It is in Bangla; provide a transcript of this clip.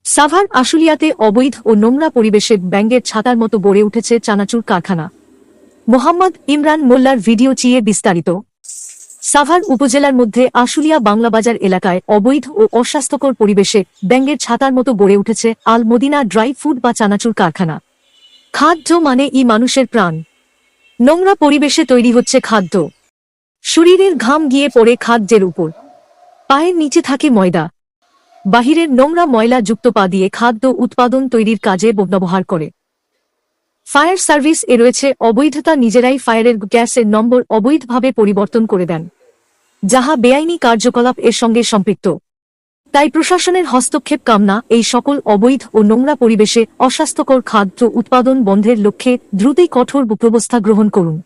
সাভার আশুলিয়াতে অবৈধ ও নোংরা পরিবেশে ব্যাঙের ছাতার মতো গড়ে উঠেছে চানাচুর কারখানা। মোহাম্মদ ইমরান মোল্লার ভিডিও চিয়ে বিস্তারিত। সাভার উপজেলার মধ্যে আশুলিয়া বাংলাবাজার এলাকায় অবৈধ ও অস্বাস্থ্যকর পরিবেশে ব্যাঙের ছাতার মতো গড়ে উঠেছে আল মদিনা ড্রাই ফুড বা চানাচুর কারখানা। খাদ্য মানে মানুষের প্রাণ। নোংরা পরিবেশে তৈরি হচ্ছে খাদ্য। শরীরের ঘাম গিয়ে পড়ে খাদ্যের উপর। পায়ের নিচে থাকে ময়দা। বাহিরের নোংরা ময়লা যুক্ত পা দিয়ে খাদ্য উৎপাদন তৈরির কাজে ব্যবহার করে। ফায়ার সার্ভিস এ রয়েছে অবৈধতা। নিজেরাই ফায়ারের গ্যাসের নম্বর অবৈধভাবে পরিবর্তন করে দেন, যাহা বেআইনি কার্যকলাপ এর সঙ্গে সম্পৃক্ত। তাই প্রশাসনের হস্তক্ষেপ কামনা এই সকল অবৈধ ও নোংরা পরিবেশে অস্বাস্থ্যকর খাদ্য উৎপাদন বন্ধের লক্ষ্যে দ্রুতই কঠোর ব্যবস্থা গ্রহণ করুন।